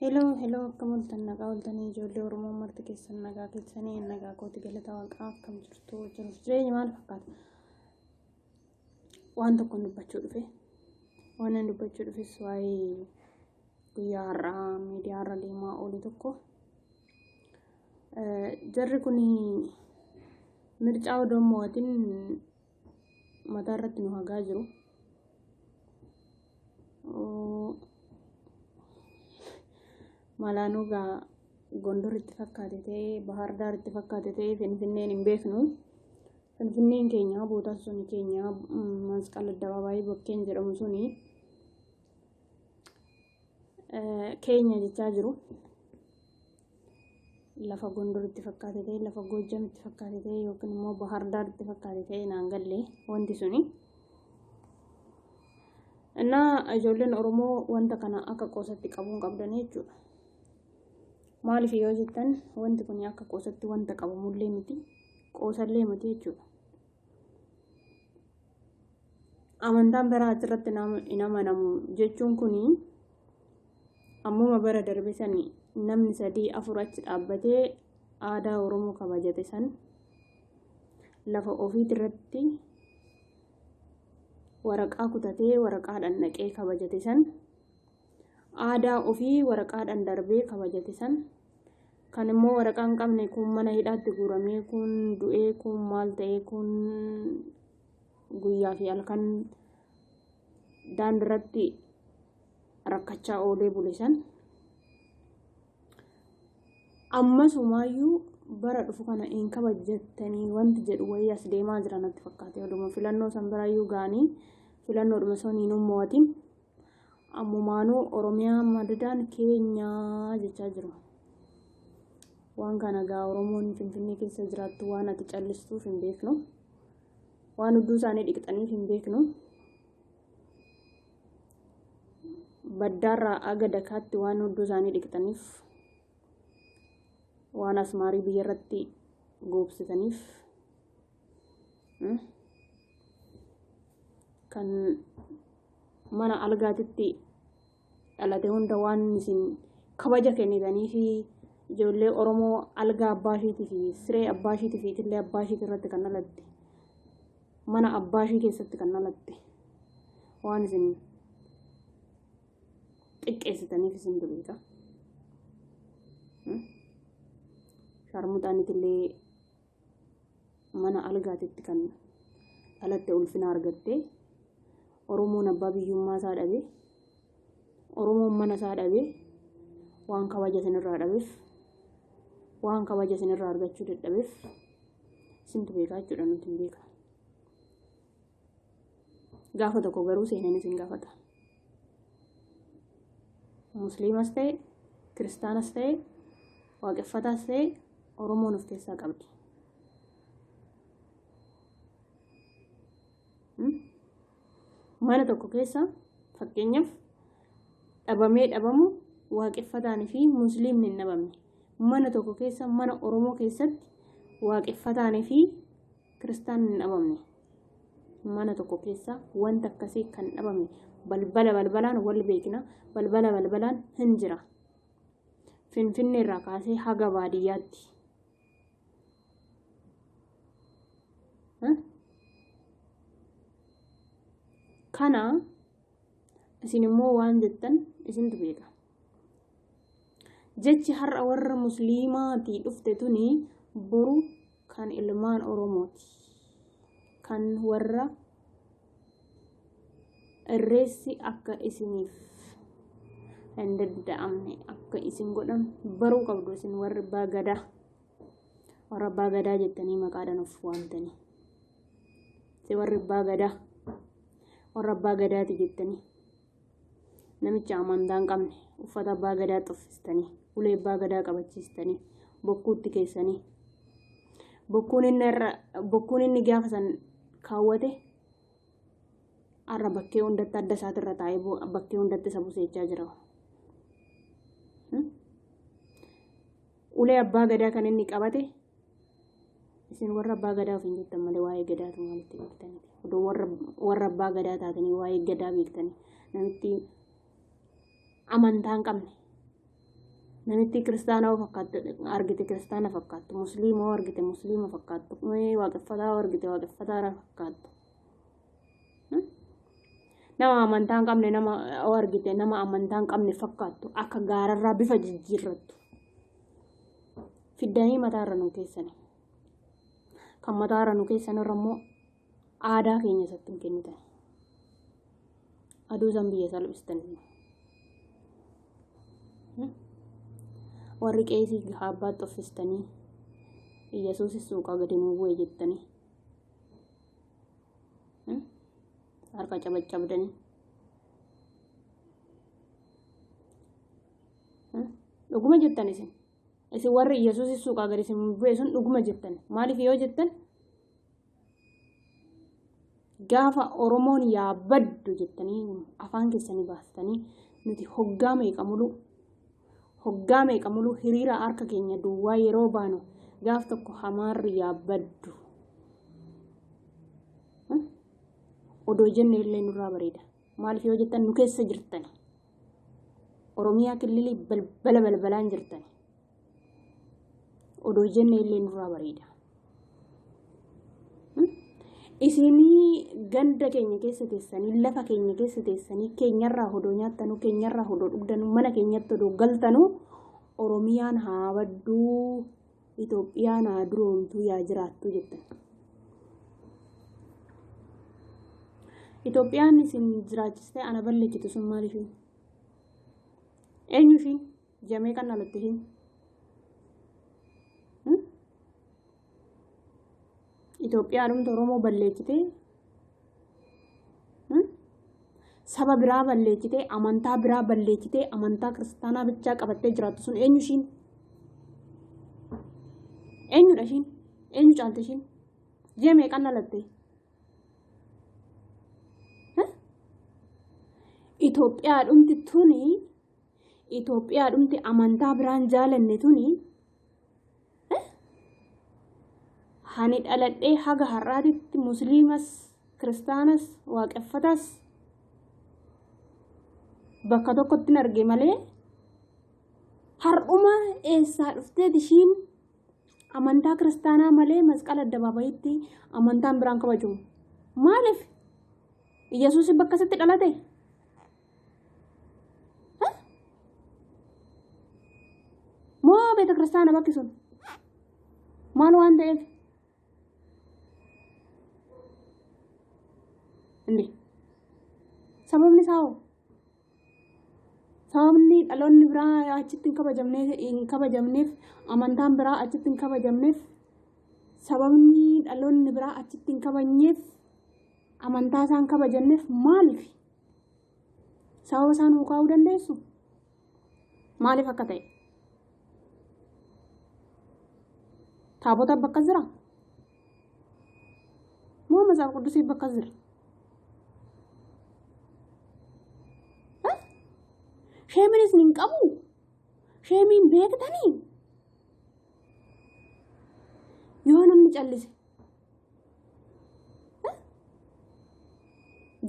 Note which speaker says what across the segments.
Speaker 1: Hello, kamuultan nagaa oltanii ijoollee Oromoo marti keessan nagaa keessanii nagaa kooti galata waaqaaf kam jirtu jiruuf jireenya maal fakkaata? Waan tokko dubbachuu dhufe. Waan ani dubbachuu dhufes waa'ee guyyaa har'aa miidiyaa har'a deemaa oolu tokko. Jarri kun mircaa odoo mo'atiin mataa irratti nu hagaa jiru. Malaanuu gaa Gondor itti fakkaate ta'ee Bahar Daar itti fakkaate ta'ee Finfinneen hin beeknu. Finfinneen keenya bootaan suni keenya Masqal Addabaabaayii bakkeen jedhamu suni keenya jechaa jiru. Lafa Gondor itti fakkaate ta'ee lafa Goojjam itti fakkaate ta'ee yookiin immoo Bahar Daar itti fakkaate ta'ee naan galle wanti suni. Innaa ijoolleen Oromoo wanta kana akka qoosatti qabuun qabdanii jechuudha. Maaliif yoo jettan wanti kun akka qoosatti wanta qabamullee miti qoosallee miti jechuudha. Amantaan biraa achirratti hin amanamu jechuun kun ammuma bara darbe san namni 3-4 achi dhaabbatee aadaa Oromoo kabajate san lafa ofiitirratti waraqaa kutatee waraqaadhaan naqee kabajate san aadaa ofii waraqaadhaan darbee kabajate san kan immoo waraqaa hin qabne kun mana hidhaatti guuramee kun du'ee kun maal ta'ee kun guyyaa fi halkan daandiirratti rakkachaa oolee bule san ammasumayyuu bara dhufu kana hin kabajatanii wanti jedhu wayii as deemaa jiran natti fakkaate. Oduma filannoo san biraayyuu gaanii filannoodhuma sanii hin mo'atin ammumaanuu Oromiyaa madadaan keenyaa jechaa jiru. Waan kana gaa Oromoon Finfinnee keessa jiraattu waan ati callistuuf hin beeknu. Waan hudduu isaanii dhiqxaniif hin beeknu. Baddaarraa aga dakaatti waan hudduu isaanii dhiqxaniif waan asmaarii biyya irratti goobsitaniif kan mana algaatitti dhalate hunda waan isin kabaja kennitanii fi ijoollee Oromoo algaa abbaa ishiitii fi siree abbaa ishiitii fi itillee abbaa ishiitii irratti kan dhalatte mana abbaa ishii keessatti kan dhalatte waan isin xiqqeessitaniif isin dubeeta. Sharmuxaanitillee mana algaatitti kan dhalatte ulfina argatte Oromoon abbaa biyyummaa isaa dhabe Oromoon mana isaa dhabe waan kabaja isinirraa dhabeef waan kabaja isinirraa argachuu dadhabeef isintu beekaa jechuudha nuti hin beeka. Gaafa tokko garuu seenaan isin gaafata. Musliimas ta'e kiristaanas ta'e waaqeffataas ta'e Oromoon of keessaa qabdi. Mana tokko keessa fakkeenyaaf dhabamee dhabamu waaqeffataanii fi musliimni hin dhabamne. Mana tokko keessa mana Oromoo keessatti waaqeffataanii fi kiristaanni hin dhabamne. Mana tokko keessa wanta akkasii kan dhabamne balbalaan wal beekna balbalaan hin jira. Finfinnee irraa kaasee haga baadiyyaatti. Kana isin immoo waan jettan isintu beeka. Jechi har'a warra musliimaatii dhufte tuni boru kan ilmaan Oromooti. Kan warra irreessi akka isiniif hin danda'amne akka isin godhan baruu qabdu isin warri abbaa gadaa. Warra abbaa gadaa jettanii maqaadhaan of waamtanii. Si warri abbaa gadaa warra abbaa gadaati jettanii namicha amantaa hin qabne uffata abbaa gadaa uffistanii ulee abbaa gadaa qabachiistanii bokkuutti keessanii bokkuun inni gaafa san kaawwate har'a bakkee hundatti adda isaatirra taa'ee bakkee hundatti isa buseechaa jira. Ulee abbaa gadaa kan inni qabate isin warra abbaa gadaa of hin jettan malee waa'ee gadaatu maalitti beektanii odoo warra abbaa gadaa taatanii waa'ee gadaa beektanii namitti amantaa hin qabne namitti kiristaanaa fakkaattu argite kiristaana fakkaattu, musliimoo argite musliima fakkaattu, waaqeffataa argite waaqeffataa fakkaattu. Nama amantaa hin qabne nama argite nama amantaa hin qabne fakkaattu akka gaararraa bifa jijjiirrattu. Fiddanii mataarra nu keessanii. Kan mataarra nu keessanirra immoo aadaa keenya isatti hin kennitan. Aduu zambiyya salphistanii. Warri qeesii gaabbaatti uffistanii Yesuusis suuqaa gadi nuu bu'e jettanii. Harka cabacabdanii. Dhuguma jettan isin. Isin warri Yesuusis suuqaa gadi isin bu'e sun dhuguma jettan. Maaliif yoo jettan? Gaafa Oromoon yaabaddu jettanii afaan keessanii baastanii nuti hoggaa meeqa mulu hiriira harka keenya duwwaa yeroo baanu gaaf tokko hamaarri yaabaddu. Odoo jenne illee nurraa bareeda. Maaliif yoo jettan nu keessa jirtani. Oromiyaa kililii balbalaan jirtani. Odoo jenne illee nurraa bareeda. Isinii ganda keenya keessa teessanii lafa keenya keessa teessanii keenyarraa hodoo nyaattanu keenyarraa hodoo dhugdanu mana keenyatti hodoo galtanu Oromiyaan haa badduu Itoophiyaan haa duroomtuu yaa jiraattu jettan. Itoophiyaan isin jiraachistee ana balleessitu sun maaliif? Eenyuufi jamee kan alatti hin? Itoophiyaan Oromoo balleessitee saba biraa balleessitee amantaa biraa balleessitee amantaa kiristaanaa bichaa qabattee jiraattu sun eenyuushiin? Eenyudha ishiin? Eenyu caalti ishiin? Jamee kan alatte? Itoophiyaadhumti amantaa biraan jaalanne tuni hani dhaladhee haga har'aatitti musliimas kiristaanas waaqeffatas bakka tokkotti arge malee har'uma eessaa dhufteet ishiin amantaa kiristaanaa malee masqala addabaabayitti amantaan biraan kabajamu. Maaliif? Yesuus bakka isatti dhalate? Moo beeta kiristaana bakki sun? Maal waan ta'eef? Sababni isaa sababni dhaloonni biraa achitti hin kabajamneef amantaan biraa achitti hin kabajamneef sababni dhaloonni biraa achitti hin kabajneef amantaa isaan kabajanneef maaliif? Sababa isaan kaa'uu dandeessu? Maaliif akka ta'e? Taabota bakka jira? Moo masaaf quddusii bakka jira? Sheeminis nin qabu. Sheemiin beektanii. Yoo namni callise.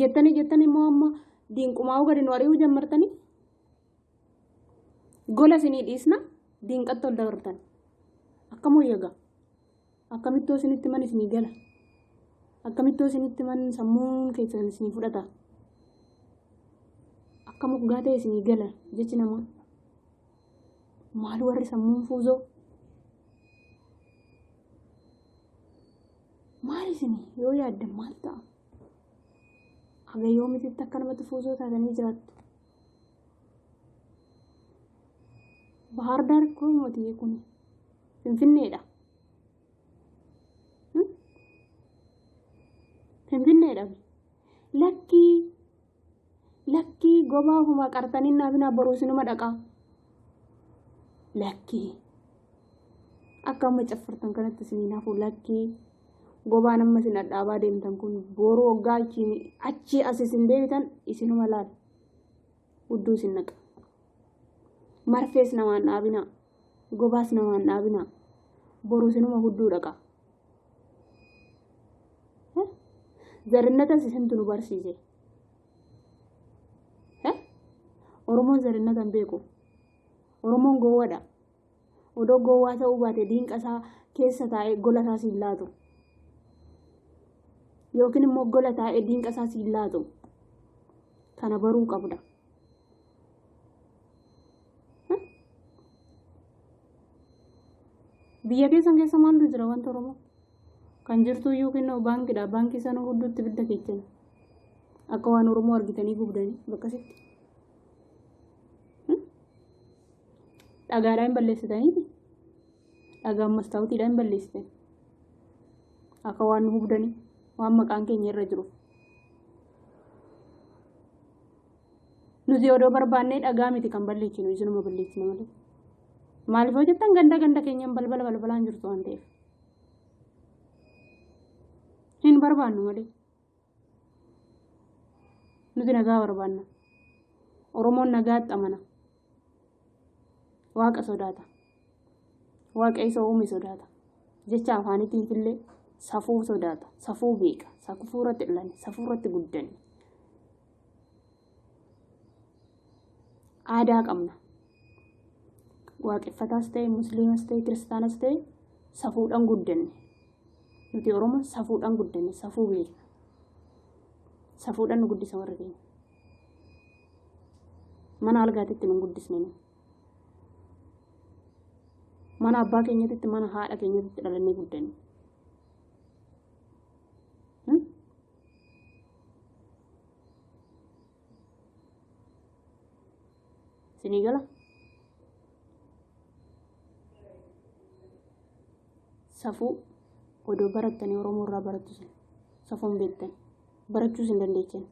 Speaker 1: Jettanii immoo amma diinqumaa gadi nu ari'uu jammartanii. Gola isinii dhiisna diinqatti ol dabartan. Akkam eega. Akkamittoo isinitti man isinii gala. Akkamittoo isinitti man sammuun keessan isinii fudhata. Kamu gade sini gala jechi nama maal warri sammuun fuuzoo maal isini yoo yaaddan maal ta'a haga yoomititti akkanumatti fuuzoo taatanii jiraattu. Bahar Dar koo mootii kun Finfinneedha. Finfinneedha. Lakki gobaa kuma qartanii naafina boruusinuma dhaqa. Lakki akka amma caffartan kanatti isininaafuu lakki gobaa nama isin dhadhaabaa deemtan kun boruu waggaa achi as isin deebitan isinuma laal hudduu isin naqa. Marfees namaan dhaabina gobaas namaan dhaabina boruusinuma hudduu dhaqa. Zarinatas isintu nu barsiise. Oromoon zarinnatan beeku. Oromoon gowwaadha. Odoo gowwaa ta'uu baate diinqa isaa keessa taa'ee gola isaa siin laatu. Yookiin immoo gola taa'ee diinqa isaa siin laatu. Kana baruu qabda. Biyya keessan keessa maaltu jira wanta Oromoo? Kan jirtu iyyuu kennuu baankiidha. Baankii sana hundatti bidda keechan. Akka waan Oromoo argitanii gubdanii bakkasitti. Dhagaadhaan balleessitanii dhagaan mastaawutiidhaan balleessitan. Akka waan gubdanii waan maqaan keenya irra jiru. Nuti odoo barbaannee dhagaa miti kan balleessinu isinuma balleessina malee. Maaliif hojjetan ganda keenyaan balbalaan jirtu waan ta'eef. Hin barbaannu malee. Nuti nagaa barbaanna. Oromoon nagaatti amana. Waaqa sodaata. Waaqa isa uume sodaata. Jecha afaanitiin illee safuu sodaata. Safuu beeka. Safuu irratti ilaalani. Safuu irratti guddani. Aadaa qabna. Waaqeffataas ta'e, musliimas ta'e, kiristaanas ta'e safuudhaan guddanne. Nuti Oromoo safuudhaan guddanne. Safuu beeka. Safuudhaan nu guddisa warra keenya. Mana algaatitti nu guddisne. Mana abbaa keenyatti, mana haadha keenyatti dhalannee guddanne. Sinii gala? Safuu odoo barattanii Oromoo irraa barattu sun safuun beektan barachuus hin dandeechan.